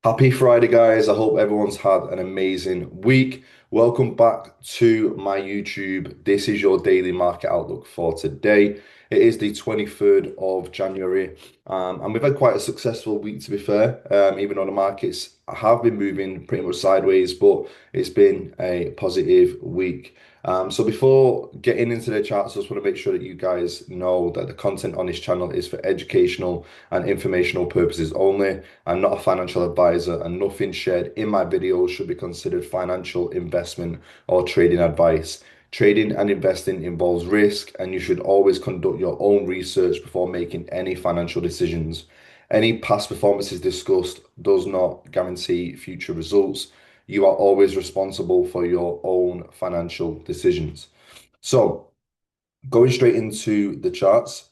Happy Friday, guys. I hope everyone's had an amazing week. Welcome back to my YouTube. This is your daily market outlook for today. It is the 23rd of January, and we've had quite a successful week, to be fair, even though the markets have been moving pretty much sideways, but it's been a positive week. So before getting into the charts, I just want to make sure that you guys know that the content on this channel is for educational and informational purposes only. I'm not a financial advisor, and nothing shared in my videos should be considered financial investment or trading advice. Trading and investing involves risk, and you should always conduct your own research before making any financial decisions. Any past performances discussed does not guarantee future results. You are always responsible for your own financial decisions. So, going straight into the charts.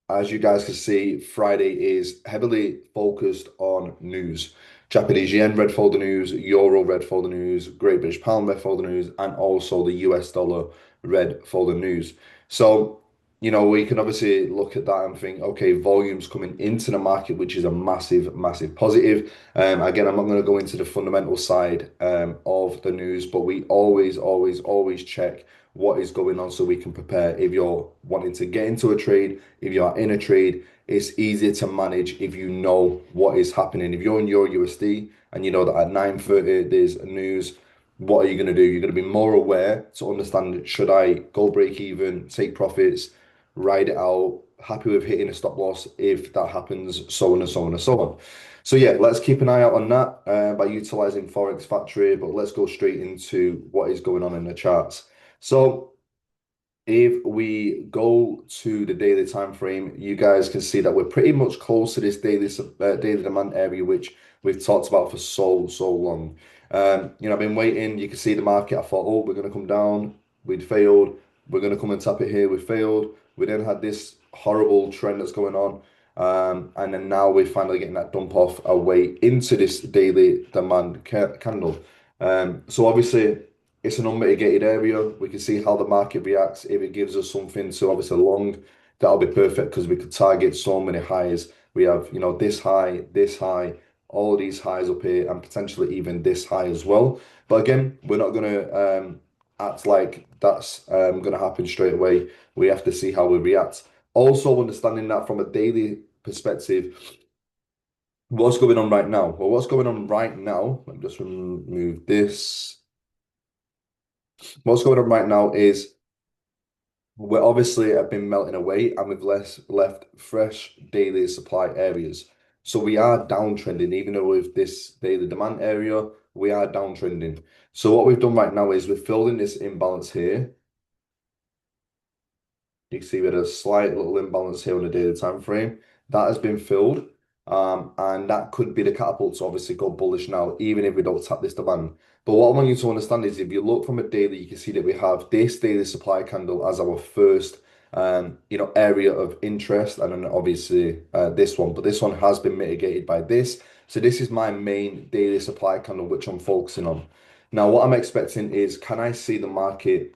As you guys can see, Friday is heavily focused on news. Japanese yen red folder news, euro red folder news, Great British pound red folder news, and also the US dollar red folder news. So, we can obviously look at that and think, okay, volumes coming into the market, which is a massive, massive positive. Again, I'm not going to go into the fundamental side of the news, but we always, always, always check what is going on so we can prepare. If you're wanting to get into a trade, if you are in a trade, it's easier to manage if you know what is happening. If you're in your USD and you know that at 9:30 there's news, what are you going to do? You're going to be more aware to understand, should I go break even, take profits, ride it out, happy with hitting a stop loss if that happens, so on and so on and so on. So yeah, let's keep an eye out on that by utilizing Forex Factory, but let's go straight into what is going on in the charts. So if we go to the daily time frame, you guys can see that we're pretty much close to this daily demand area, which we've talked about for so long. I've been waiting. You can see the market. I thought, oh, we're going to come down. We'd failed. We're going to come and tap it here. We failed. We then had this horrible trend that's going on. And then now we're finally getting that dump off our way into this daily demand candle. So obviously, it's an unmitigated area. We can see how the market reacts. If it gives us something to obviously long, that'll be perfect because we could target so many highs. We have, this high, all these highs up here, and potentially even this high as well. But again, we're not going to act like that's going to happen straight away. We have to see how we react. Also, understanding that from a daily perspective, what's going on right now? Well, what's going on right now, let me just remove this. What's going on right now is we're obviously have been melting away and we've left fresh daily supply areas. So we are downtrending, even though with this daily demand area, we are downtrending. So what we've done right now is we're filling this imbalance here. You can see we had a slight little imbalance here on the daily time frame. That has been filled. And that could be the catapult to obviously go bullish now, even if we don't tap this demand. But what I want you to understand is if you look from a daily, you can see that we have this daily supply candle as our first area of interest, and then obviously this one. But this one has been mitigated by this. So this is my main daily supply candle, which I'm focusing on. Now, what I'm expecting is can I see the market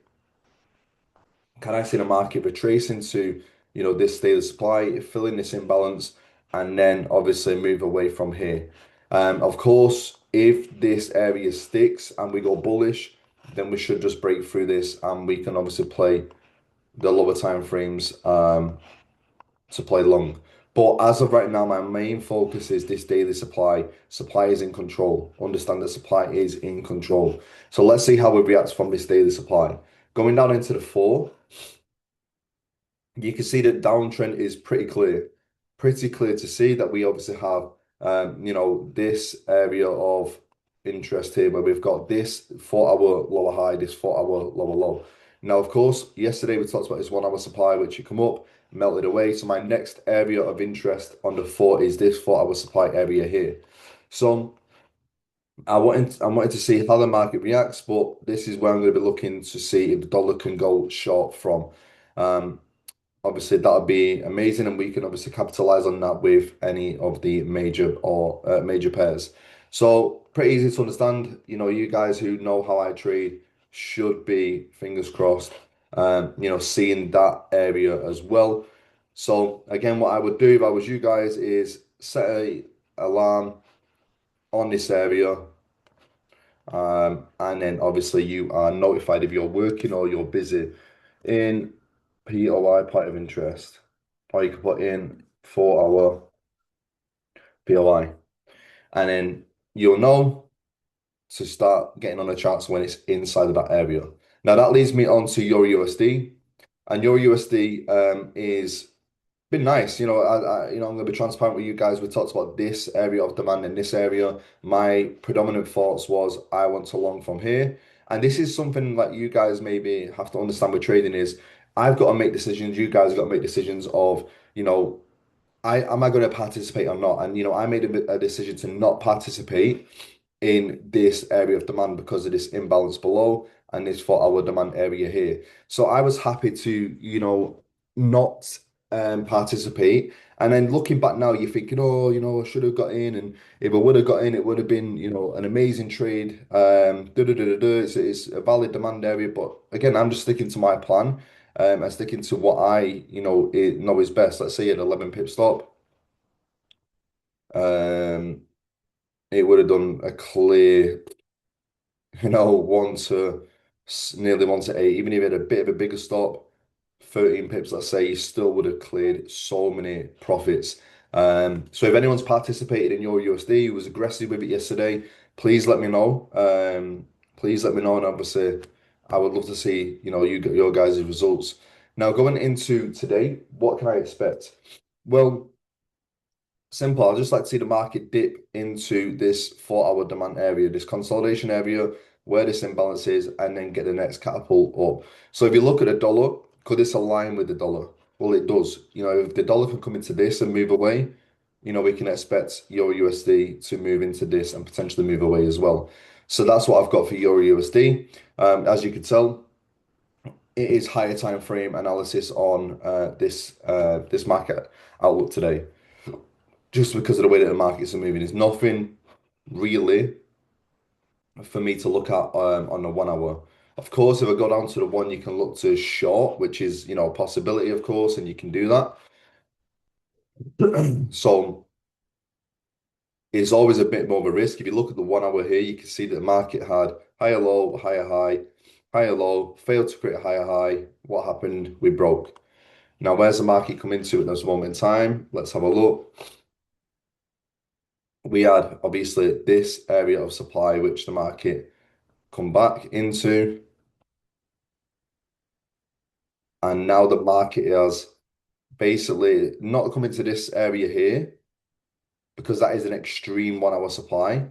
retracing to, this daily supply, filling this imbalance, and then obviously move away from here. Of course, if this area sticks and we go bullish, then we should just break through this and we can obviously play the lower time frames to play long. But as of right now, my main focus is this daily supply. Supply is in control. Understand that supply is in control. So let's see how we react from this daily supply. Going down into the four, you can see that downtrend is pretty clear to see that we obviously have, this area of interest here where we've got this 4 hour lower high, this 4 hour lower low. Now, of course, yesterday we talked about this 1 hour supply, which you come up, melted away. So my next area of interest on the four is this 4 hour supply area here. So I wanted to see how the market reacts, but this is where I'm going to be looking to see if the dollar can go short from. Um, Obviously, that would be amazing, and we can obviously capitalize on that with any of the major pairs. So pretty easy to understand. You guys who know how I trade should be fingers crossed. Seeing that area as well. So again, what I would do if I was you guys is set alarm on this area, and then obviously you are notified if you're working or you're busy in POI, point of interest, or you can put in 4 hour POI, and then you'll know to start getting on the charts when it's inside of that area. Now that leads me on to your USD, and your USD is been nice. I'm going to be transparent with you guys. We talked about this area of demand in this area. My predominant thoughts was I want to long from here, and this is something that you guys maybe have to understand with trading is I've got to make decisions. You guys got to make decisions of you know I am I going to participate or not, and I made a decision to not participate in this area of demand because of this imbalance below and this 4 hour demand area here. So I was happy to, not participate. And then looking back now, you're thinking, oh, I should have got in. And if I would have got in, it would have been, an amazing trade. It's a valid demand area. But again, I'm just sticking to my plan and sticking to what I, know is best. Let's say at 11 pip stop. Um, it would have done a clear one to nearly 1 to 8, even if you had a bit of a bigger stop, 13 pips, let's say, you still would have cleared so many profits. So if anyone's participated in your USD who was aggressive with it yesterday, please let me know. Please let me know, and obviously, I would love to see your guys' results. Now, going into today, what can I expect? Well, simple. I'd just like to see the market dip into this 4 hour demand area, this consolidation area where this imbalance is, and then get the next catapult up. So if you look at the dollar, could this align with the dollar? Well, it does. If the dollar can come into this and move away, we can expect Euro USD to move into this and potentially move away as well. So that's what I've got for Euro USD. As you can tell, it is higher time frame analysis on this market outlook today just because of the way that the markets are moving. There's nothing really for me to look at on the 1 hour. Of course, if I go down to the one, you can look to short, which is, a possibility, of course, and you can do that. So it's always a bit more of a risk. If you look at the 1 hour here, you can see that the market had higher low, higher high, higher low, failed to create a higher high. What happened? We broke. Now, where's the market come into at this moment in time? Let's have a look. We had obviously this area of supply, which the market come back into, and now the market has basically not come into this area here because that is an extreme 1 hour supply.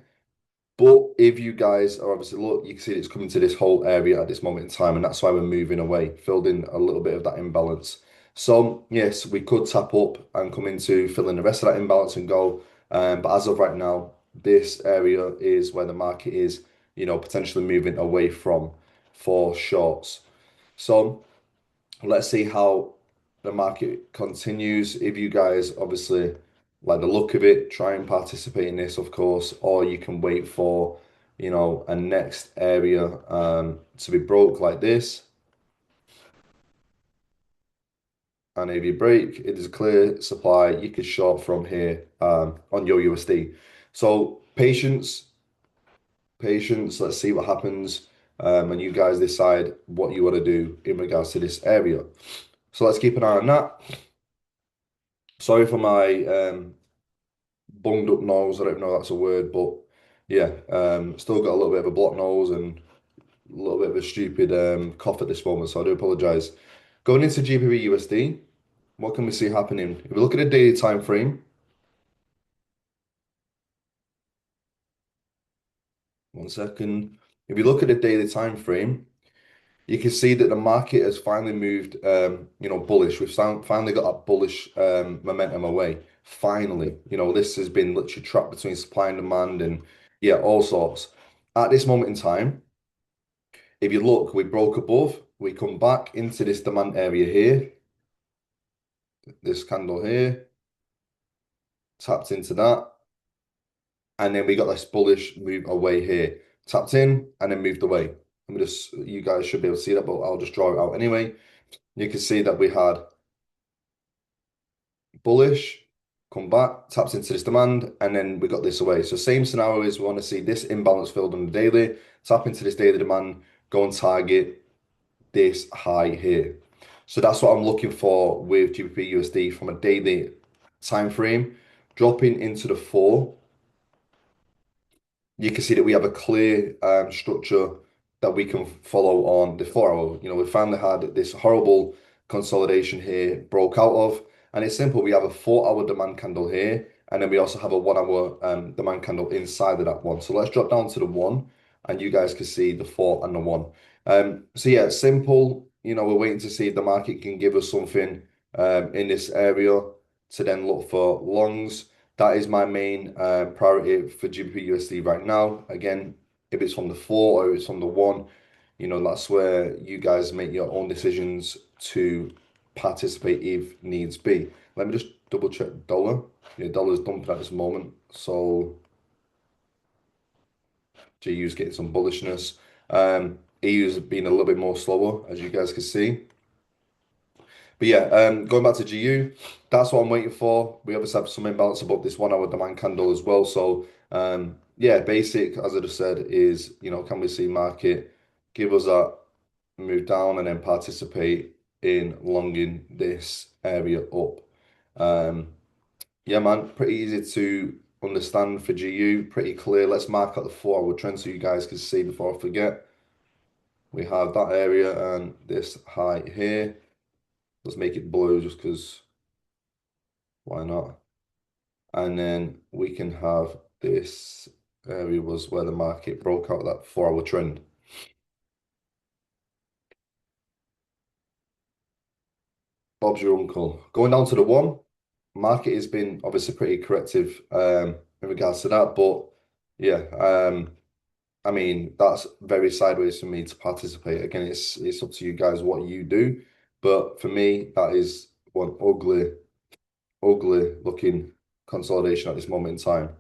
But if you guys are obviously look, you can see it's coming to this whole area at this moment in time, and that's why we're moving away, filled in a little bit of that imbalance. So yes, we could tap up and come into filling the rest of that imbalance and go. But as of right now, this area is where the market is, potentially moving away from for shorts. So let's see how the market continues. If you guys obviously like the look of it, try and participate in this, of course, or you can wait for, a next area to be broke like this. And if you break, it is a clear supply. You can short from here on your USD. So patience, patience. Let's see what happens. And you guys decide what you want to do in regards to this area. So let's keep an eye on that. Sorry for my bunged up nose. I don't know if that's a word, but yeah, still got a little bit of a blocked nose and a little bit of a stupid cough at this moment, so I do apologize. Going into GBP USD, what can we see happening? If we look at a daily time frame, 1 second. If you look at a daily time frame, you can see that the market has finally moved, bullish. We've finally got that bullish momentum away. Finally, this has been literally trapped between supply and demand, and yeah, all sorts. At this moment in time, if you look, we broke above, we come back into this demand area here, this candle here, tapped into that, and then we got this bullish move away here, tapped in and then moved away. You guys should be able to see that, but I'll just draw it out anyway. You can see that we had bullish, come back, taps into this demand, and then we got this away. So same scenario is we want to see this imbalance filled on the daily, tap into this daily demand, go and target this high here. So that's what I'm looking for with GBP USD from a daily time frame, dropping into the four. You can see that we have a clear structure that we can follow on the 4 hour. We finally had this horrible consolidation here broke out of, and it's simple. We have a 4 hour demand candle here, and then we also have a 1 hour demand candle inside of that one. So let's drop down to the one, and you guys can see the four and the one. So yeah, simple. We're waiting to see if the market can give us something in this area to then look for longs. That is my main priority for GBP USD right now. Again, if it's from the four or if it's from the one, that's where you guys make your own decisions to participate if needs be. Let me just double check dollar. Yeah, dollar's dumping at this moment. So GU's getting some bullishness. EU's been a little bit more slower, as you guys can see. But yeah, going back to GU, that's what I'm waiting for. We obviously have some imbalance above this 1 hour demand candle as well. So yeah, basic, as I just said, is can we see market give us that move down and then participate in longing this area up. Yeah, man, pretty easy to understand for GU, pretty clear. Let's mark out the 4 hour trend so you guys can see before I forget. We have that area and this high here. Let's make it blue just because why not? And then we can have this area was where the market broke out that 4 hour trend. Bob's your uncle. Going down to the one, market has been obviously pretty corrective in regards to that, but yeah, I mean that's very sideways for me to participate. Again, it's up to you guys what you do, but for me that is one ugly looking consolidation at this moment in time.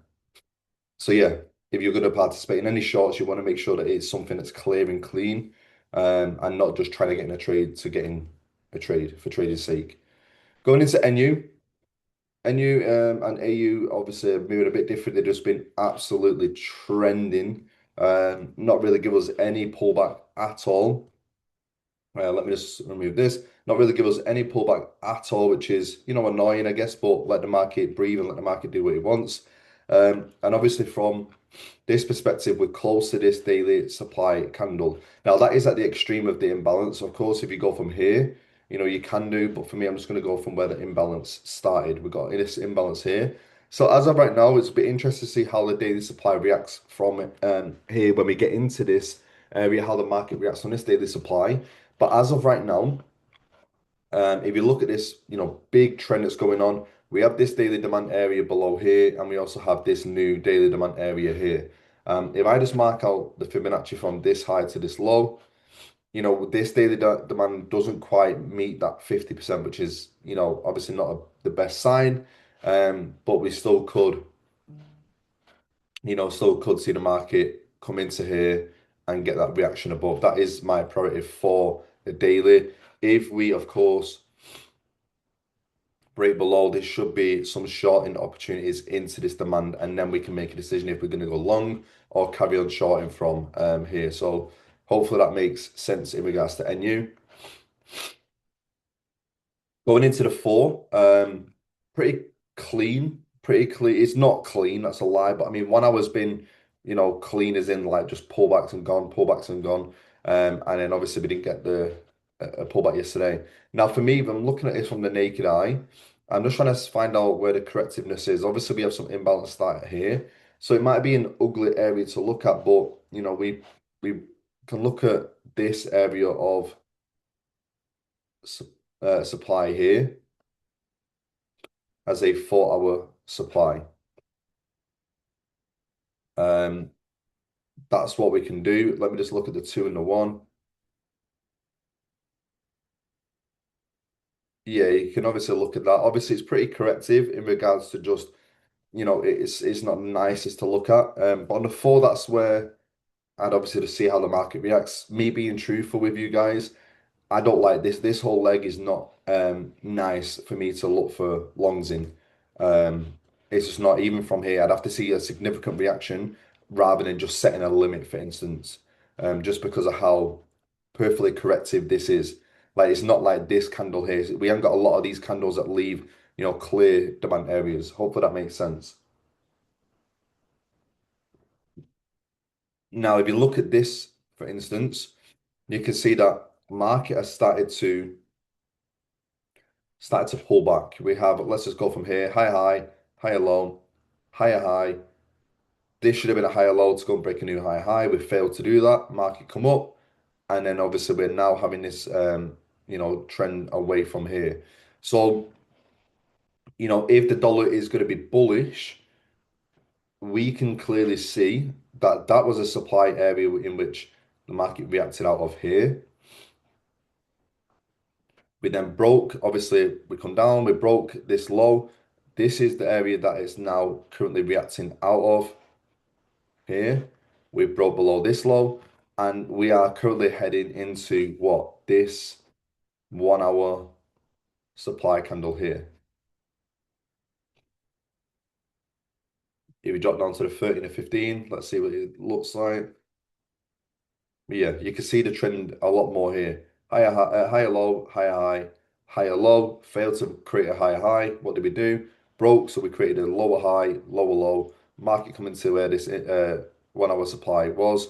So yeah, if you're going to participate in any shorts, you want to make sure that it's something that's clear and clean, and not just trying to get in a trade to get in a trade for trading's sake. Going into NU and AU obviously are moving a bit different. They've just been absolutely trending, not really give us any pullback at all. Let me just remove this. Not really give us any pullback at all, which is, annoying, I guess, but let the market breathe and let the market do what it wants. And obviously from this perspective, we're close to this daily supply candle. Now that is at the extreme of the imbalance. Of course, if you go from here, you can do, but for me, I'm just going to go from where the imbalance started. We've got this imbalance here. So as of right now, it's a bit interesting to see how the daily supply reacts from here when we get into this area, how the market reacts on this daily supply. But as of right now, if you look at this, big trend that's going on, we have this daily demand area below here, and we also have this new daily demand area here. If I just mark out the Fibonacci from this high to this low, this daily demand doesn't quite meet that 50%, which is, obviously not the best sign, but we still could see the market come into here and get that reaction above. That is my priority for the daily. If we, of course, break below, there should be some shorting opportunities into this demand, and then we can make a decision if we're going to go long or carry on shorting from here. So hopefully that makes sense in regards to NU. Going into the four, pretty pretty clean. It's not clean, that's a lie, but I mean, 1 hour's been, clean as in like just pullbacks and gone, pullbacks and gone. And then obviously we didn't get the a pullback yesterday. Now, for me, if I'm looking at this from the naked eye, I'm just trying to find out where the correctiveness is. Obviously, we have some imbalance start here, so it might be an ugly area to look at, but we can look at this area of supply here as a 4 hour supply. Um, that's what we can do. Let me just look at the two and the one. Yeah, you can obviously look at that. Obviously, it's pretty corrective in regards to just, it's not nicest to look at. But on the four, that's where I'd obviously to see how the market reacts. Me being truthful with you guys, I don't like this. This whole leg is not nice for me to look for longs in. It's just not even from here. I'd have to see a significant reaction rather than just setting a limit, for instance, just because of how perfectly corrective this is. Like it's not like this candle here. We haven't got a lot of these candles that leave, clear demand areas. Hopefully that makes sense. Now, if you look at this, for instance, you can see that market has started to pull back. We have, let's just go from here, higher low, higher high. This should have been a higher low to go and break a new high. We failed to do that. Market come up, and then obviously we're now having this, trend away from here. So, if the dollar is going to be bullish, we can clearly see that that was a supply area in which the market reacted out of here. We then broke, obviously, we come down, we broke this low. This is the area that it's now currently reacting out of here. We broke below this low, and we are currently heading into what? This 1 hour supply candle here. If we drop down to the 13 and 15, let's see what it looks like. Yeah, you can see the trend a lot more here. Higher low, higher high, higher low. Failed to create a higher high. What did we do? Broke, so we created a lower high, lower low. Market coming to where this 1 hour supply was,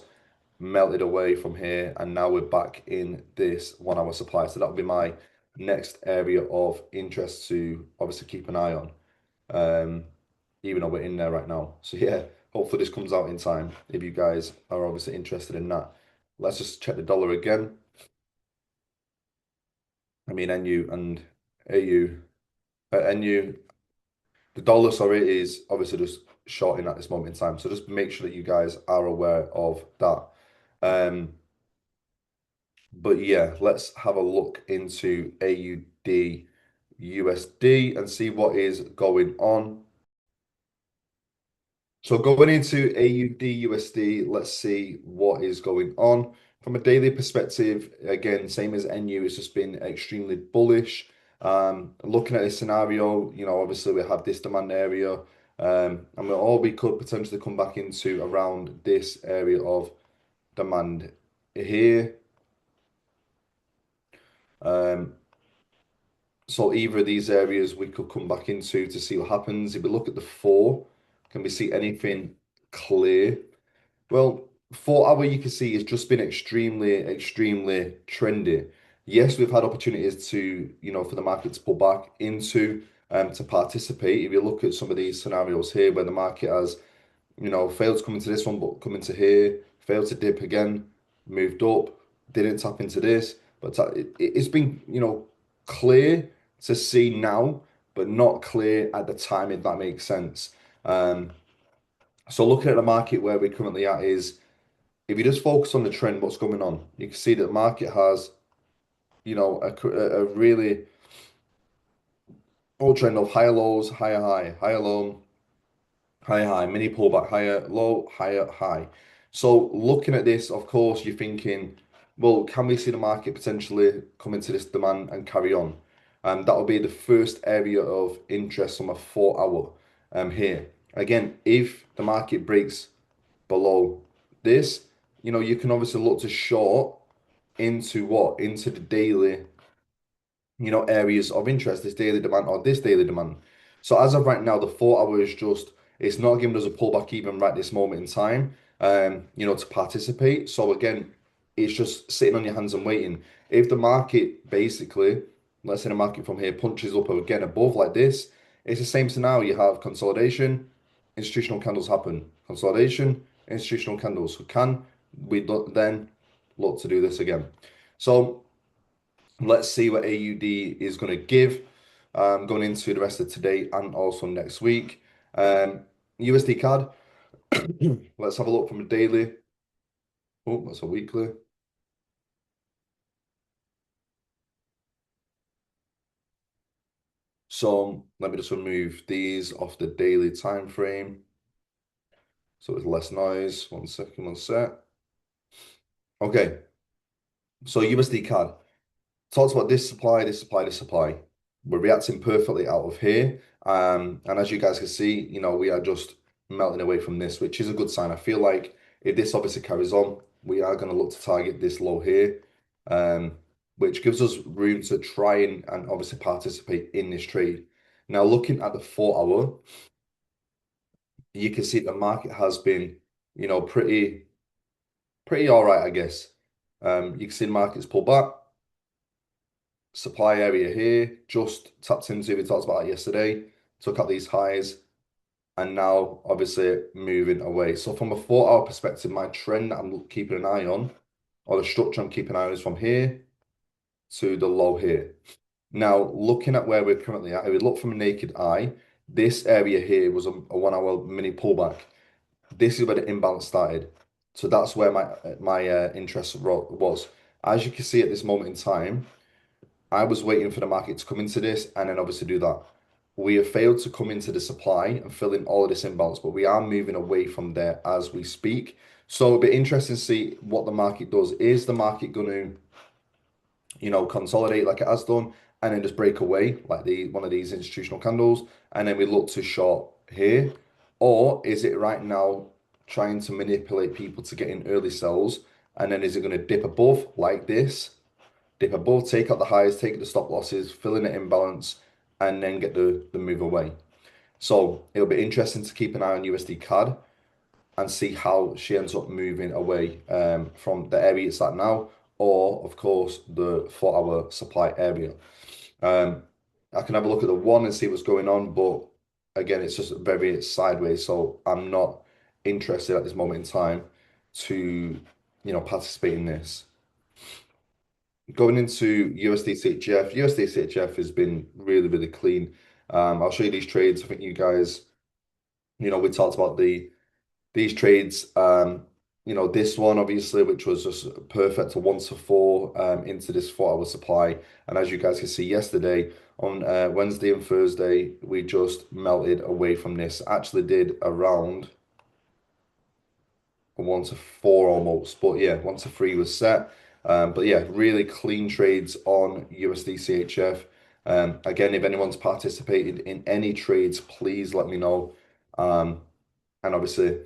melted away from here, and now we're back in this 1 hour supply. So that would be my next area of interest to obviously keep an eye on. Um, even though we're in there right now. So yeah, hopefully this comes out in time if you guys are obviously interested in that. Let's just check the dollar again. I mean NU and AU. NU, the dollar, sorry, is obviously just shorting at this moment in time. So just make sure that you guys are aware of that. Um, but yeah, let's have a look into AUD USD and see what is going on. So going into AUD USD, let's see what is going on. From a daily perspective, again, same as NU, it's just been extremely bullish. Looking at this scenario, obviously we have this demand area, and we could potentially come back into around this area of demand here. Um, so either of these areas we could come back into to see what happens. If we look at the four, can we see anything clear? Well, 4 hour you can see has just been extremely, extremely trendy. Yes, we've had opportunities to, for the market to pull back into to participate. If you look at some of these scenarios here where the market has, failed to come into this one, but come into here, failed to dip again, moved up, didn't tap into this, but it's been, clear to see now, but not clear at the time, if that makes sense. Um, so looking at the market where we're currently at is if you just focus on the trend, what's going on, you can see that the market has, a really old trend of higher lows, higher high, higher low, higher high, mini pullback, higher low, higher high. So looking at this, of course, you're thinking, well, can we see the market potentially come into this demand and carry on? That will be the first area of interest on a 4 hour here. Again, if the market breaks below this, you can obviously look to short into what? Into the daily, areas of interest, this daily demand or this daily demand. So as of right now, the 4 hour is just, it's not giving us a pullback even right this moment in time, to participate. So again, it's just sitting on your hands and waiting. If the market basically, let's say the market from here punches up again above like this, it's the same scenario. You have consolidation, institutional candles happen. Consolidation, institutional candles. So can we then look to do this again? So let's see what AUD is going to give going into the rest of today and also next week. USD CAD, let's have a look from a daily. Oh, that's a weekly. So let me just remove these off the daily time frame. So it's less noise. 1 second, one sec. Okay, so USD CAD talks about this supply, this supply, this supply. We're reacting perfectly out of here. And as you guys can see, we are just melting away from this, which is a good sign. I feel like if this obviously carries on, we are going to look to target this low here, um, which gives us room to try and obviously participate in this trade. Now, looking at the 4 hour, you can see the market has been, pretty all right, I guess. You can see the market's pulled back. Supply area here, just tapped into, we talked about that yesterday, took out these highs, and now obviously moving away. So from a 4 hour perspective, my trend that I'm keeping an eye on, or the structure I'm keeping an eye on, is from here to the low here. Now, looking at where we're currently at, if we look from a naked eye, this area here was a 1 hour mini pullback. This is where the imbalance started. So that's where my interest was. As you can see at this moment in time, I was waiting for the market to come into this and then obviously do that. We have failed to come into the supply and fill in all of this imbalance, but we are moving away from there as we speak. So it'll be interesting to see what the market does. Is the market going to, consolidate like it has done and then just break away like one of these institutional candles, and then we look to short here? Or is it right now trying to manipulate people to get in early sells, and then is it going to dip above like this? Dip above, take out the highs, take the stop losses, fill in the imbalance, and then get the move away. So it'll be interesting to keep an eye on USD CAD and see how she ends up moving away from the area it's at now, or of course the 4 hour supply area. Um, I can have a look at the one and see what's going on, but again, it's just very sideways, so I'm not interested at this moment in time to, participate in this. Going into USD CHF, USD CHF has been really, really clean. I'll show you these trades. I think you guys, we talked about these trades. This one obviously, which was just perfect to 1 to 4 into this 4 hour supply. And as you guys can see yesterday on Wednesday and Thursday, we just melted away from this. Actually did around 1 to 4 almost, but yeah, 1 to 3 was set. But yeah, really clean trades on USD CHF. Again, if anyone's participated in any trades, please let me know. And obviously,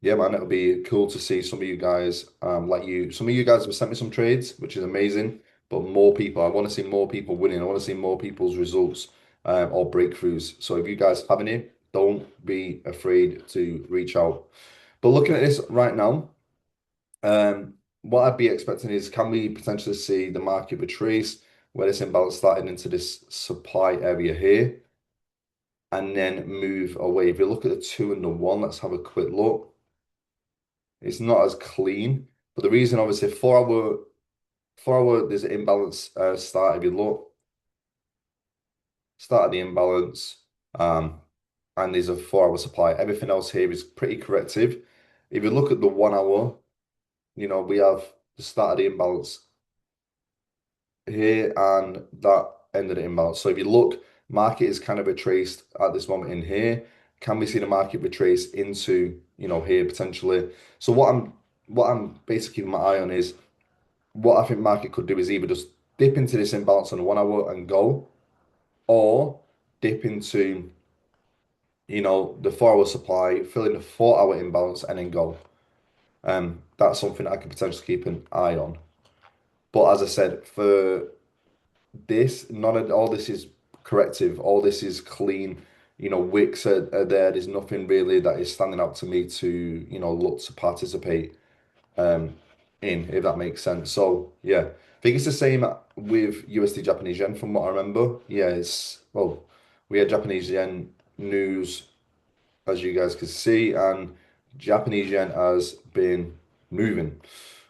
yeah, man, it'll be cool to see some of you guys, some of you guys have sent me some trades, which is amazing. But more people, I want to see more people winning. I want to see more people's results or breakthroughs. So if you guys have any, don't be afraid to reach out. But looking at this right now, what I'd be expecting is, can we potentially see the market retrace where this imbalance started into this supply area here and then move away? If you look at the 2 and the 1, let's have a quick look. It's not as clean, but the reason obviously 4 hour there's an imbalance start. If you look, start of the imbalance, and there's a 4 hour supply. Everything else here is pretty corrective. If you look at the 1 hour, we have the start of the imbalance here and that end of the imbalance. So if you look, market is kind of retraced at this moment in here. Can we see the market retrace into, here potentially? So what I'm basically keeping my eye on is, what I think market could do is either just dip into this imbalance on the 1 hour and go, or dip into, the 4 hour supply, fill in the 4 hour imbalance and then go. That's something I could potentially keep an eye on. But as I said, for this, none of all this is corrective. All this is clean. Wicks are there. There's nothing really that is standing out to me to, look to participate um, in, if that makes sense. So yeah, I think it's the same with USD Japanese yen from what I remember. Yeah, we had Japanese yen news, as you guys can see, and Japanese yen has been moving.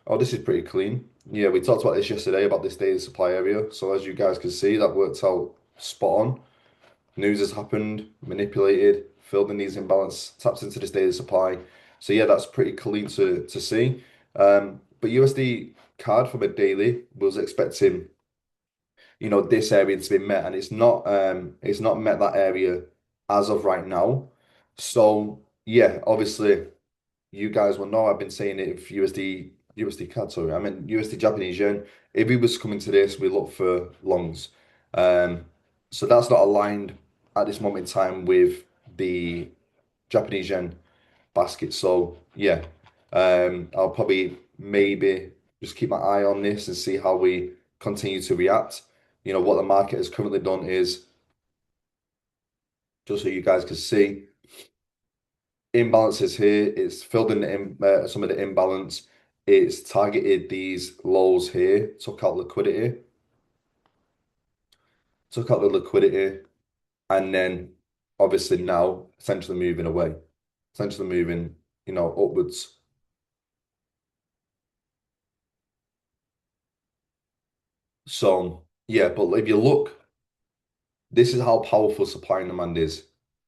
Oh, this is pretty clean. Yeah, we talked about this yesterday about this daily supply area. So as you guys can see, that worked out spot on. News has happened, manipulated, filled in these imbalance, taps into this daily supply. So yeah, that's pretty clean to see. But USD card from a daily was expecting, this area to be met, and it's not met that area as of right now. So yeah, obviously you guys will know I've been saying it. If USD CAD, sorry, I mean USD Japanese yen. If we was coming to this, we look for longs. Um, So that's not aligned at this moment in time with the Japanese yen basket. So yeah, I'll probably maybe just keep my eye on this and see how we continue to react. What the market has currently done is, just so you guys can see, imbalances here. It's filled in some of the imbalance. It's targeted these lows here, took out the liquidity, and then obviously now essentially moving away, essentially moving, upwards. So yeah, but if you look, this is how powerful supply and demand is.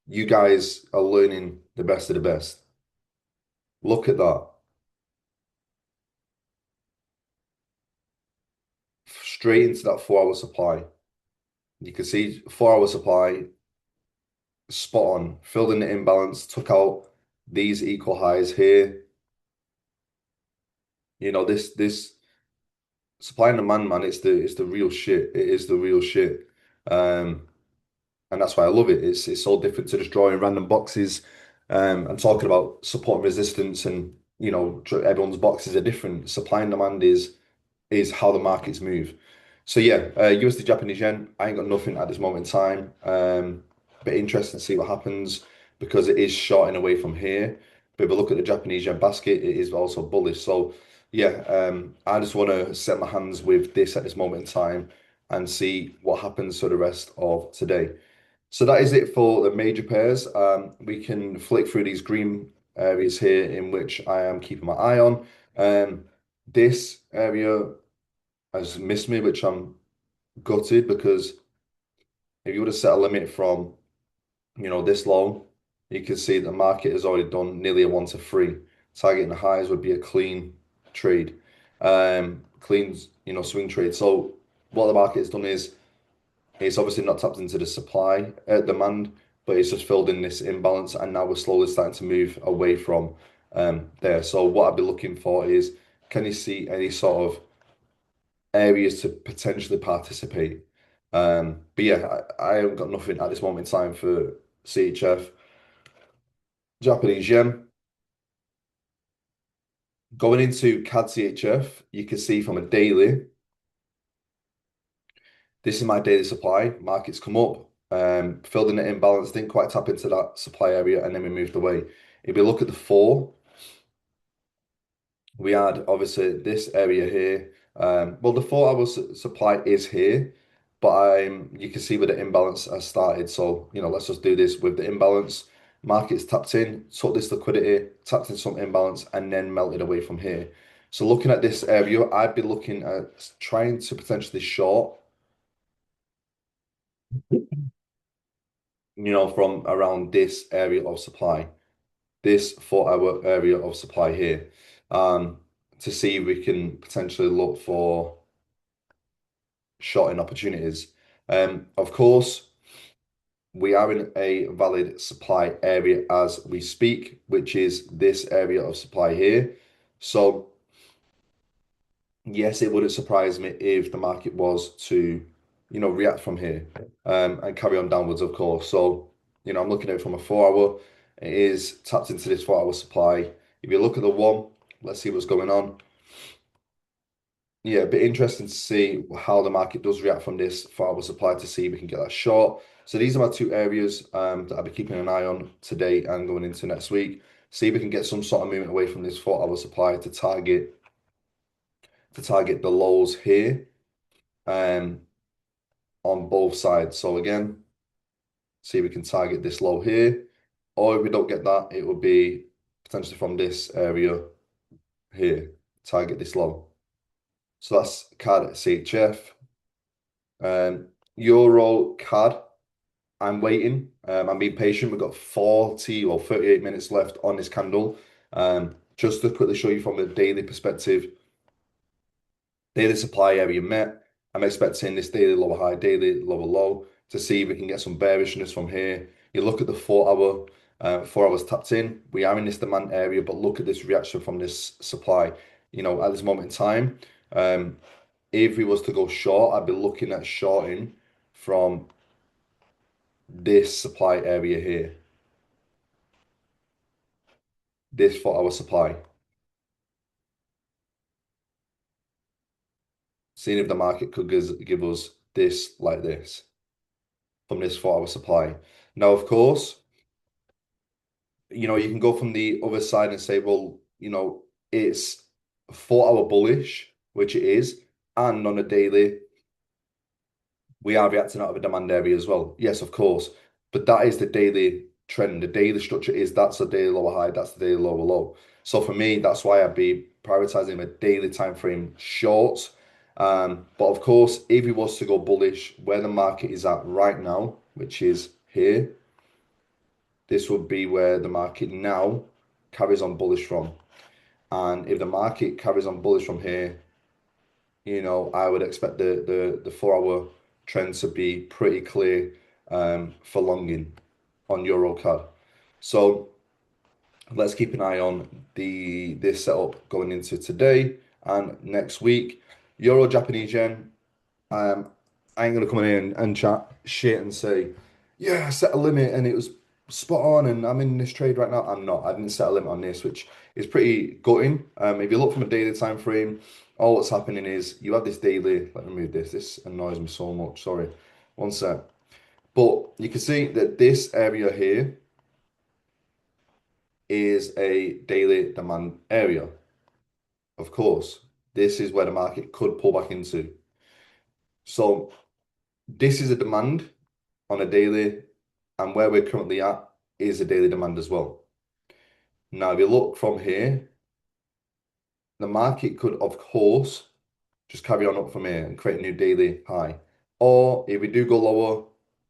You guys are learning the best of the best. Look at that. Straight into that 4 hour supply. You can see 4 hour supply, spot on, filled in the imbalance, took out these equal highs here. This supply and demand, man, it's the real shit. It is the real shit. Um, and that's why I love it. It's so different to just drawing random boxes, and talking about support and resistance, and everyone's boxes are different. Supply and demand is how the markets move. So yeah, USD Japanese yen, I ain't got nothing at this moment in time. But interesting to see what happens because it is shorting away from here. But if we look at the Japanese yen basket, it is also bullish. So yeah, I just want to set my hands with this at this moment in time and see what happens for the rest of today. So that is it for the major pairs. We can flick through these green areas here in which I am keeping my eye on. This area has missed me, which I'm gutted because if you would have set a limit from, this low, you can see the market has already done nearly a 1 to 3. Targeting the highs would be a clean trade, clean, swing trade. So what the market has done is it's obviously not tapped into the supply demand, but it's just filled in this imbalance, and now we're slowly starting to move away from there. So what I'd be looking for is, can you see any sort of areas to potentially participate? But yeah, I haven't got nothing at this moment in time for CHF. Japanese yen. Going into CAD CHF, you can see from a daily, this is my daily supply. Markets come up, filled in the imbalance, didn't quite tap into that supply area, and then we moved away. If you look at the 4, we had obviously this area here. Well, the 4 hour supply is here, but you can see where the imbalance has started. So, let's just do this with the imbalance. Markets tapped in, took this liquidity, tapped in some imbalance, and then melted away from here. So looking at this area, I'd be looking at trying to potentially short, from around this area of supply, this 4 hour area of supply here, um, to see if we can potentially look for shorting opportunities. Of course, we are in a valid supply area as we speak, which is this area of supply here. So, yes, it wouldn't surprise me if the market was to, react from here, and carry on downwards, of course. So, I'm looking at it from a 4 hour. It is tapped into this 4 hour supply. If you look at the one, let's see what's going on. Yeah, a bit interesting to see how the market does react from this 4 hour supply to see if we can get that short. So these are my two areas that I'll be keeping an eye on today and going into next week. See if we can get some sort of movement away from this 4 hour supply to target the lows here, um, on both sides. So again, see if we can target this low here, or if we don't get that, it would be potentially from this area here, target this low. So that's CAD CHF. Euro CAD. I'm waiting. I'm being patient. We've got 40 or 38 minutes left on this candle. Just to quickly show you from a daily perspective, daily supply area met. I'm expecting this daily lower high, daily lower low to see if we can get some bearishness from here. You look at the 4 hour, 4 hours tapped in. We are in this demand area, but look at this reaction from this supply. At this moment in time, if we was to go short, I'd be looking at shorting from this supply area here, this 4 hour supply, seeing if the market could give us this like this from this 4 hour supply. Now, of course, you can go from the other side and say, well, it's 4 hour bullish, which it is, and on a daily, we are reacting out of a demand area as well. Yes, of course, but that is the daily trend. The daily structure is that's the daily lower high, that's the daily lower low. So for me, that's why I'd be prioritizing a daily time frame short. But of course, if it was to go bullish, where the market is at right now, which is here, this would be where the market now carries on bullish from. And if the market carries on bullish from here, I would expect the 4 hour trend to be pretty clear for longing on Euro CAD. So let's keep an eye on this setup going into today and next week. Euro Japanese yen. Um, I ain't gonna come in here and chat shit and say, yeah, I set a limit and it was spot on and I'm in this trade right now. I'm not. I didn't set a limit on this, which is pretty gutting. If you look from a daily time frame, all that's happening is you have this daily. Let me move this. This annoys me so much. Sorry. One sec. But you can see that this area here is a daily demand area. Of course, this is where the market could pull back into. So this is a demand on a daily, and where we're currently at is a daily demand as well. Now, if you look from here, the market could, of course, just carry on up from here and create a new daily high. Or if we do go lower,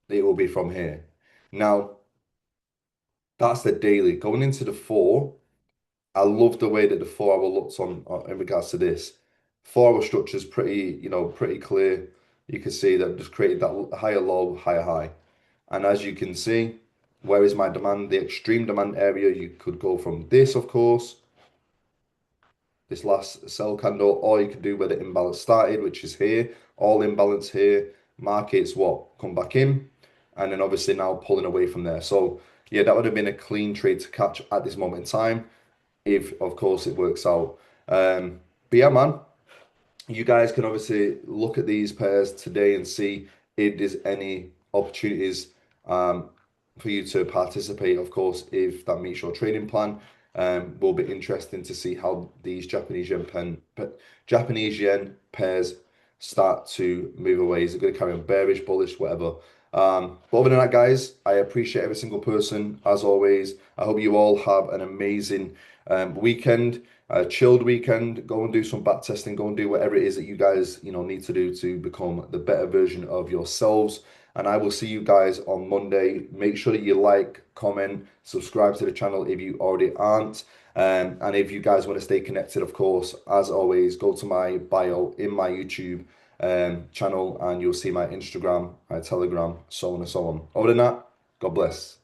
it will be from here. Now, that's the daily. Going into the four, I love the way that the 4 hour looks on in regards to this. 4 hour structure is pretty, pretty clear. You can see that just created that higher low, higher high. And as you can see, where is my demand? The extreme demand area, you could go from this, of course, this last sell candle, or you could do where the imbalance started, which is here, all imbalance here. Markets what? Come back in, and then obviously now pulling away from there. So yeah, that would have been a clean trade to catch at this moment in time, if of course it works out. But yeah, man, you guys can obviously look at these pairs today and see if there's any opportunities for you to participate. Of course, if that meets your trading plan, will be interesting to see how these Japanese yen pairs start to move away. Is it going to carry on bearish, bullish, whatever? But other than that, guys, I appreciate every single person as always. I hope you all have an amazing weekend, a chilled weekend. Go and do some back testing. Go and do whatever it is that you guys need to do to become the better version of yourselves. And I will see you guys on Monday. Make sure that you like, comment, subscribe to the channel if you already aren't. And if you guys want to stay connected, of course, as always, go to my bio in my YouTube channel and you'll see my Instagram, my Telegram, so on and so on. Other than that, God bless.